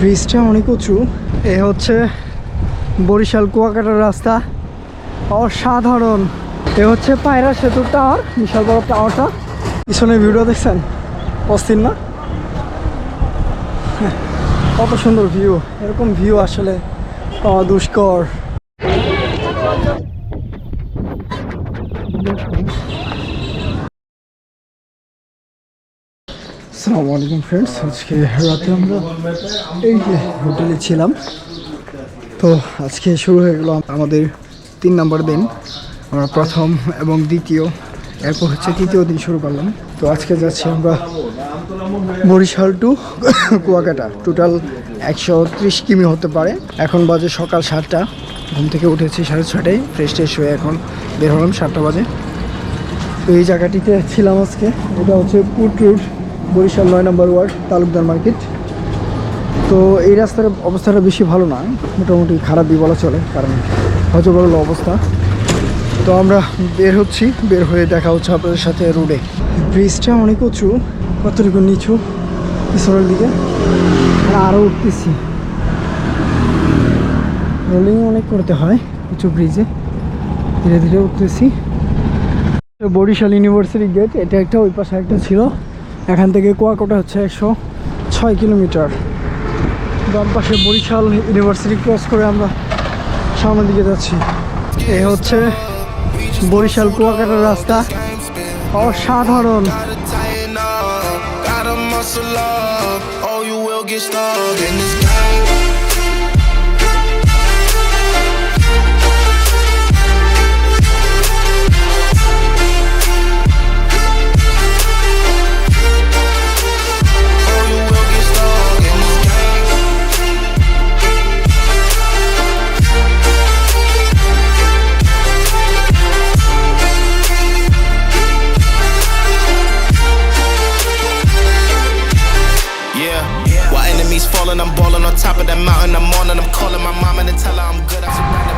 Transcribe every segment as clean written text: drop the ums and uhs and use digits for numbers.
ব্রিজটা অনেক উঁচু। এ হচ্ছে বরিশাল কুয়াকাটার রাস্তা, অসাধারণ। এ হচ্ছে পায়রা সেতুর টাওয়ার, বিশাল বড় টাওয়ারটা। পিছনে ভিউটা দেখছেন, অস্থির না? কত সুন্দর ভিউ। এরকম ভিউ আসলে পাওয়া দুষ্কর। আসসালামু আলাইকুম ফ্রেন্ডস, আজকে রাতে আমরা এই যে হোটেলে ছিলাম। তো আজকে শুরু হয়ে গেল আমাদের 3 নম্বর দিন। আমরা প্রথম এবং দ্বিতীয়, এরপর হচ্ছে তৃতীয় দিন শুরু করলাম। তো আজকে যাচ্ছি আমরা বরিশাল টু কুয়াকাটা। টোটাল 130 কিমি হতে পারে। এখন বাজে সকাল 7টা। ঘুম থেকে উঠেছি 6:30টায়, ফ্রেশ হয়ে এখন বের হলাম 7টা বাজে। তো এই জায়গাটিতে ছিলাম আজকে। এটা হচ্ছে পুট রোড, বরিশাল 9 নম্বর ওয়ার্ড, তালুকদার মার্কেট। তো এই রাস্তার অবস্থাটা বেশি ভালো না, মোটামুটি খারাপই বলা চলে, কারণ হজবরল অবস্থা। তো আমরা বের হচ্ছি, বের হয়ে দেখা হচ্ছে আপনাদের সাথে রোডে। ব্রিজটা অনেক উঁচু, কতটুকু নিচু পিছনের দিকে, আরও উঠতেছি। রোলিং অনেক করতে হয় উঁচু ব্রিজে, ধীরে ধীরে উঠতেছি। বরিশাল ইউনিভার্সিটি গেট, এটা একটা, ওই পাশে একটা ছিল। এখান থেকে কুয়াকাটা হচ্ছে 106 কিলোমিটার। বাম পাশে বরিশাল ইউনিভার্সিটি ক্রস করে আমরা সামনের দিকে যাচ্ছি। এই হচ্ছে বরিশাল কুয়াকাটার রাস্তা, অসাধারণ।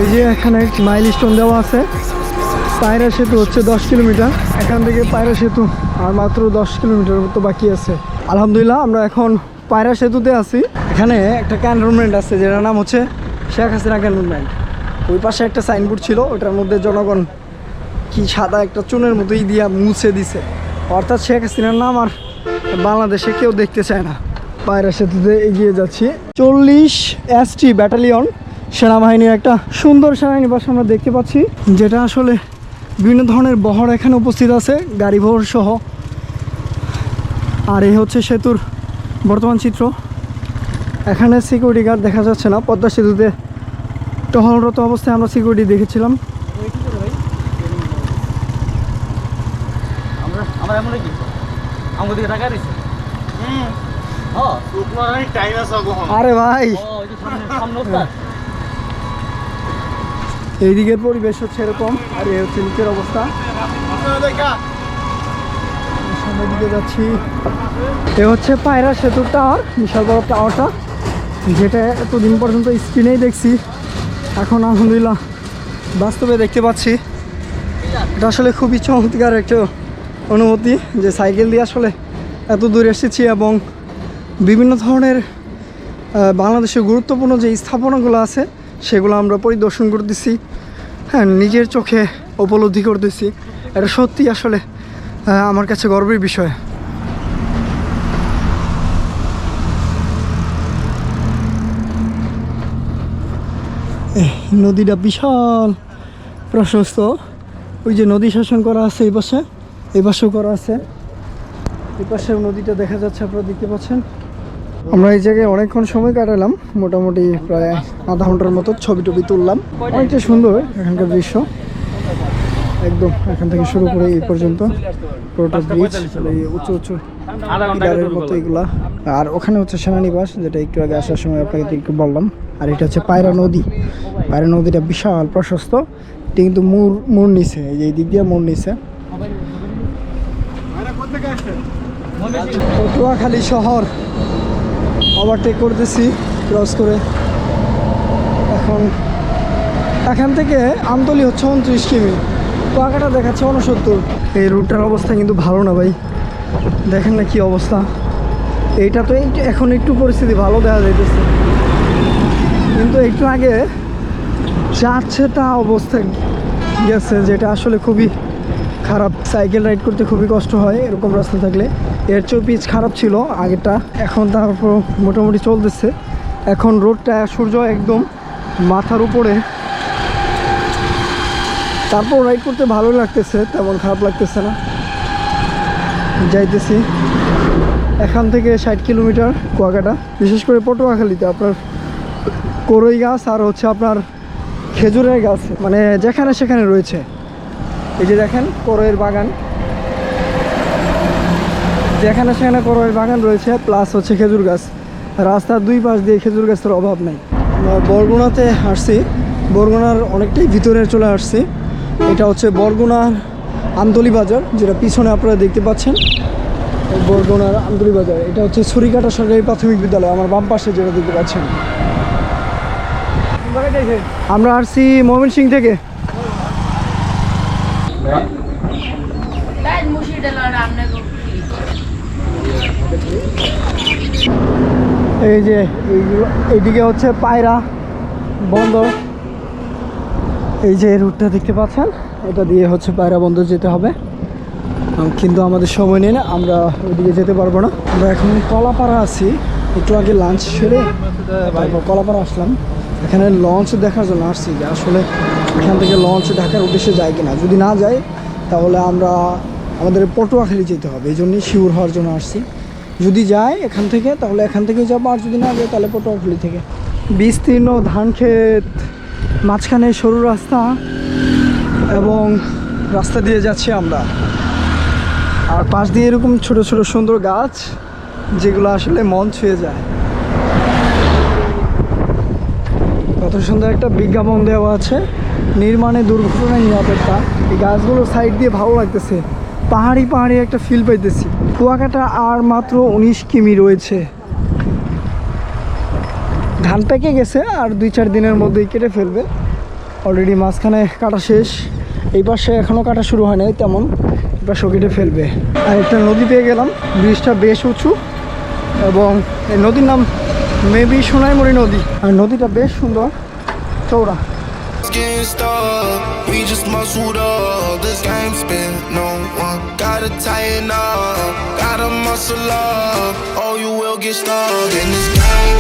এই যে এখানে মাইল স্টোন দেওয়া আছে। পায়রা সেতু হচ্ছে 10 কিলোমিটার, এখান থেকে পায়রা সেতু আর মাত্র 10 কিলোমিটার মতো বাকি আছে। আলহামদুলিল্লাহ আমরা এখন পায়রা সেতুতে আছি। এখানে একটা ক্যান্টনমেন্ট আছে, যেটার নাম হচ্ছে শেখ হাসিনা ক্যান্টনমেন্ট। ওই পাশে একটা সাইনবোর্ড ছিল, ওটার মধ্যে জনগণ কি সাদা একটা চুনের মতোই দিয়া মুছে দিছে, অর্থাৎ শেখ হাসিনার নাম আর বাংলাদেশে কেউ দেখতে চায় না। পায়রা সেতুতে এগিয়ে যাচ্ছি। 40 ST ব্যাটালিয়ন সেনাবাহিনীর একটা সুন্দর সেনানিবাস আমরা দেখতে পাচ্ছি, যেটা আসলে বিভিন্ন ধরনের বহর এখানে উপস্থিত আছে, গাড়ি বহর সহ। আর এই হচ্ছে সেতুর বর্তমান চিত্র। এখানে সিকিউরিটি গার্ড দেখা যাচ্ছে না, পদ্মা সেতুতে টহলরত অবস্থায় আমরা সিকিউরিটি দেখেছিলাম। আরে ভাই, এইদিকের পরিবেশ হচ্ছে এরকম, আর এই হচ্ছে নিচের অবস্থা। সামনের দিকে যাচ্ছি। এ হচ্ছে পায়রা সেতুর টাওয়ার, বিশাল বড় টাওয়ারটা, যেটা এতদিন পর্যন্ত স্ক্রিনেই দেখছি, এখন আলহামদুলিল্লাহ বাস্তবে দেখতে পাচ্ছি। এটা আসলে খুবই চমৎকার একটা অনুভূতি, যে সাইকেল দিয়ে আসলে এত দূর এসেছি এবং বিভিন্ন ধরনের বাংলাদেশের গুরুত্বপূর্ণ যে স্থাপনাগুলো আছে সেগুলো আমরা পরিদর্শন করতেছি। হ্যাঁ, নিজের চোখে উপলব্ধি করতেছি। এটা সত্যি আসলে আমার কাছে গর্বের বিষয়। নদীটা বিশাল প্রশস্ত। ওই যে নদী শাসন করা আছে, এই পাশেও করা আছে। এই পাশেও নদীটা দেখা যাচ্ছে, আপনারা দেখতে পাচ্ছেন। আমরা এই জায়গায় অনেকক্ষণ সময় কাটালাম, মোটামুটি প্রায় আধা ঘন্টার মতো। ছবি টবি তুললাম, অনেকটা সুন্দর এখানকার দৃশ্য। একদম এখান থেকে শুরু করে এই পর্যন্ত পুরোটা ব্রিজ, উঁচু উঁচু পিলারের মতো এগুলা। আর ওখানে হচ্ছে সেনানিবাস, যেটা একটু আগে আসার সময় আপনাকে একটু বললাম। আর এটা হচ্ছে পায়রা নদী। পায়রা নদীটা বিশাল প্রশস্ত, এটা কিন্তু মোড় নিছে, এই দিক দিয়ে মোড় নিছে। পটুয়াখালী শহর ওভারটেক করতেছি ক্রস করে। এখন এখান থেকে আমতলী হচ্ছে 29 কিমি, কুয়াকাটা দেখাচ্ছে 69। এই রুটটার অবস্থা কিন্তু ভালো না ভাই, দেখেন না কি অবস্থা। এইটা তো এখন একটু পরিস্থিতি ভালো দেখা যাইতেছে, কিন্তু একটু আগে যাচ্ছে তা অবস্থা গেছে, যেটা আসলে খুবই খারাপ। সাইকেল রাইড করতে খুবই কষ্ট হয় এরকম রাস্তা থাকলে। এর চেয়েও পিচ খারাপ ছিল আগেরটা, এখন তারপর মোটামুটি চলতেছে। এখন রোডটা সূর্য একদম মাথার উপরে, তারপর রাইড করতে ভালো লাগতেছে, তেমন খারাপ লাগতেছে না। যাইতেছি এখান থেকে 60 কিলোমিটার কুয়াকাটা, বিশেষ করে পটুয়াখালীতে আপনার করই গাছ আর হচ্ছে আপনার খেজুরের গাছ, মানে যেখানে সেখানে রয়েছে। এই যে দেখেন করইয়ের বাগান, যেখানে সেখানে করইয়ের বাগান রয়েছে, প্লাস হচ্ছে খেজুর গাছ। রাস্তার দুই পাশ দিয়ে খেজুর গাছের অভাব নেই। বরগুনাতে আসছি, বরগুনার অনেকটাই ভিতরে চলে আসছি। এটা হচ্ছে বরগুনার আমতলী বাজার, যেটা পিছনে আপনারা দেখতে পাচ্ছেন। বরগুনার আমতলী বাজার, এটা হচ্ছে ছুরিকাটা সরকারি প্রাথমিক বিদ্যালয়, আমার বাম পাশে যেটা দেখতে পাচ্ছেন। আমরা আসছি ময়মনসিংহ থেকে। এই যে এইদিকে হচ্ছে পায়রা বন্দর, এই যে রুটটা দেখতে পাচ্ছেন, এটা দিয়ে হচ্ছে পায়রা বন্দর যেতে হবে, কিন্তু আমাদের সময় নেই না, আমরা ওইদিকে যেতে পারবো না। আমরা এখন কলাপাড়া আছি, একটু আগে লাঞ্চ সেরে তারপর কলাপাড়া আসলাম। এখানে লঞ্চ দেখার জন্য আসছি, যে আসলে এখান থেকে লঞ্চ ঢাকার উদ্দেশ্যে যায় কিনা। যদি না যায় তাহলে আমরা আমাদের পটুয়াখালী যেতে হবে, এই জন্যই শিওর হওয়ার জন্য আসছি। যদি যায় এখান থেকে তাহলে এখান থেকেই যাবো, আর যদি না যায় তাহলে পটুয়াখালী থেকে। বিস্তীর্ণ ধান ক্ষেত, মাঝখানে সরু রাস্তা, এবং রাস্তা দিয়ে যাচ্ছি আমরা, আর পাশ দিয়ে এরকম ছোট ছোট সুন্দর গাছ, যেগুলো আসলে মন ছুঁয়ে যায়। কত সুন্দর একটা বিজ্ঞাপন দেওয়া আছে, নির্মাণে দুর্ঘটনা নিরাপত্তা। এই গাছগুলোর সাইড দিয়ে ভালো লাগতেছে, পাহাড়ি পাহাড়ি একটা ফিল পাইতেছি। কুয়াকাটা আর মাত্র 19 কিমি রয়েছে। ধান পেকে গেছে, আর 2-4 দিনের মধ্যেই কেটে ফেলবে। অলরেডি মাঝখানে কাটা শেষ, এই পাশে এখনও কাটা শুরু হয় নাই তেমন, এই পাশেও কেটে ফেলবে। আর একটা নদী পেয়ে গেলাম, ব্রিজটা বেশ উঁচু, এবং এই নদীর নাম মেবি সোনাইমুড়ি নদী, আর নদীটা বেশ সুন্দর চওড়া। We just muscled up, this game spin, no one gotta tighten up, gotta muscle up, or you will get stuck in this game.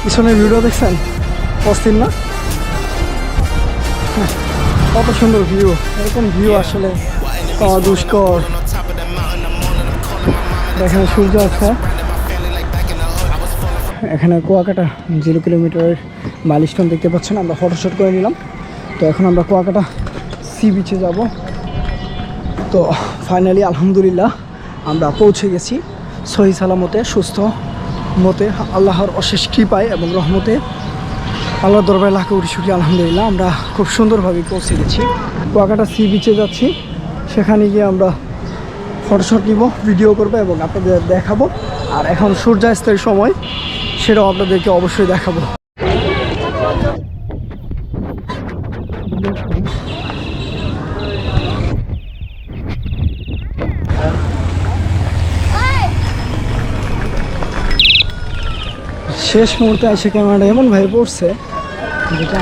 পিছনের ভিউটা দেখছেন, অস্থির না? কত সুন্দর ভিউ, এরকম ভিউ আসলে পাওয়া দুষ্কর। এখানে সূর্য আছে, এখানে কুয়াকাটা 0 কিলোমিটারের মাইলস্টোন দেখতে পাচ্ছেন। আমরা ফটোশ্যুট করে নিলাম। তো এখন আমরা কুয়াকাটা সি বিচে যাব। তো ফাইনালি আলহামদুলিল্লাহ আমরা পৌঁছে গেছি সহি সালামতে, সুস্থ মতে, আল্লাহর অশেষ কৃপায় এবং রহমতে। আল্লাহর দরবারে লাখো কোটি শুকরিয়া, আলহামদুলিল্লাহ আমরা খুব সুন্দরভাবে পৌঁছে গেছি। কুয়াকাটা সি বিচে যাচ্ছি, সেখানে গিয়ে আমরা ফটোশ্যুট নিব, ভিডিও করবো এবং আপনাদের দেখাবো। আর এখন সূর্যাস্তের সময়, সেটাও আপনাদেরকে অবশ্যই দেখাবো। শেষ মুহূর্তে এসে ক্যামেরাটা এমনভাবে পড়ছে যেটা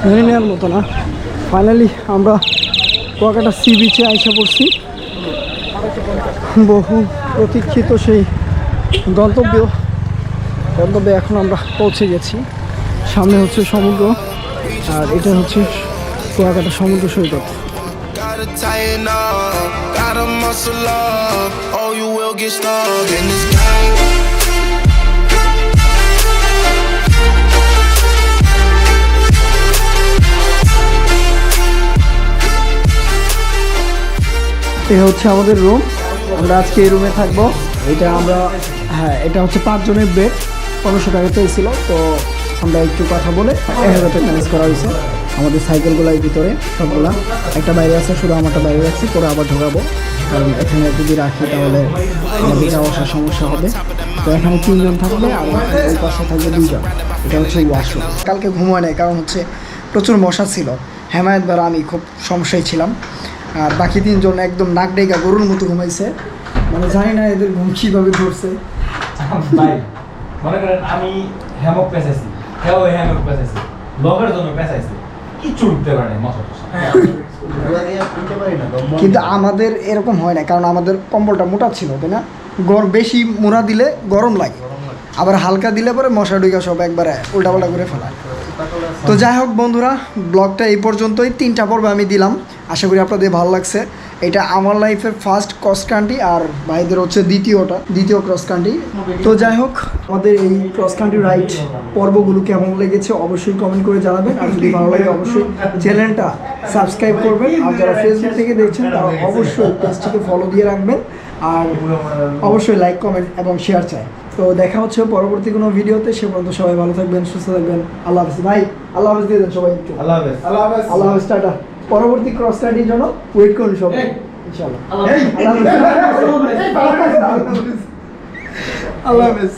মেনে নেওয়ার মতো না। ফাইনালি আমরা কুয়াকাটা সি বিচে এসে পড়ছি, বহু প্রতীক্ষিত সেই গন্তব্যে এখন আমরা পৌঁছে গেছি। সামনে হচ্ছে সমুদ্র, আর এটা হচ্ছে কুয়াকাটা সমুদ্র সৈকত। এ হচ্ছে আমাদের রুম, আমরা আজকে এই রুমে থাকবো। এটা আমরা এটা হচ্ছে 5 জনের বেড, 1500 টাকা পেয়েছিল। তো আমরা একটু কথা বলে 1000 টাকা ম্যানেজ করা হয়েছে। আমাদের সাইকেলগুলোর ভিতরে সবগুলা একটা বাইরে আছে, শুধু আমারটা বাইরে রাখছি, পরে আবার ঢোকাবো, কারণ এখানে যদি রাখি তাহলে আমাদের যাওয়া আসার সমস্যা হবে। তো এখানে 3 জন থাকবে আর ওই পাশে থাকবে 2 জন। এটা হচ্ছে ওয়াশরুম। কালকে ঘুমায় নাই, কারণ হচ্ছে প্রচুর মশা ছিল। হেমায়েত দ্বারা আমি খুব সমস্যায় ছিলাম, আর বাকি 3 জন একদম নাক ডেকা গরুর মতো ঘুমাইছে। মানে জানি না এদের ঘুম কীভাবে ধরছে। ভাই মনে করেন আমি হ্যামক পেঁচাইছি, হ্যামক পেঁচাইছি, লগের জন্য পেঁচাইছি, কিছু উঠতে পারে মশা টশা। কিন্তু আমাদের এরকম হয় না, কারণ আমাদের কম্বলটা মোটা ছিল, তাই না? বেশি মোড়া দিলে গরম লাগে, আবার হালকা দিলে পরে মশা ডুইকা সব একবারে উল্টাপাল্টা করে ফেলায়। তো যাই হোক বন্ধুরা, ব্লগটা এই পর্যন্তই, 3টা পর্ব আমি দিলাম। আশা করি আপনাদের ভালো লাগছে। এটা আমার লাইফের ফার্স্ট ক্রস কান্ট্রি, আর ভাইদের হচ্ছে দ্বিতীয় ক্রস কান্ট্রি। তো যাই হোক, আমাদের এই ক্রস কান্ট্রি রাইড পর্বগুলো কেমন লেগেছে অবশ্যই কমেন্ট করে জানাবেন, আর যদি ভালো লাগে অবশ্যই চ্যানেলটা সাবস্ক্রাইব করবেন, আর যারা ফেসবুক থেকে দেখছেন তারা অবশ্যই পেজটিকে ফলো দিয়ে রাখবেন, আর অবশ্যই লাইক, কমেন্ট এবং শেয়ার চাই। তো দেখা হচ্ছে পরবর্তী কোনো ভিডিওতে। সে পর্যন্ত সবাই ভালো থাকবেন, সুস্থ থাকবেন। আল্লাহ হাফেজ। ভাই আল্লাহ হাফেজ দিয়ে দেন সবাই একটু। আল্লাহ হাফেজ। আল্লাহ হাফেজ। আল্লাহ হাফেজ। টাটা। পরবর্তী ক্রস কান্ট্রির জন্য ওয়েট করুন সবাই ইনশাআল্লাহ। আল্লাহ হাফেজ। আল্লাহ হাফেজ।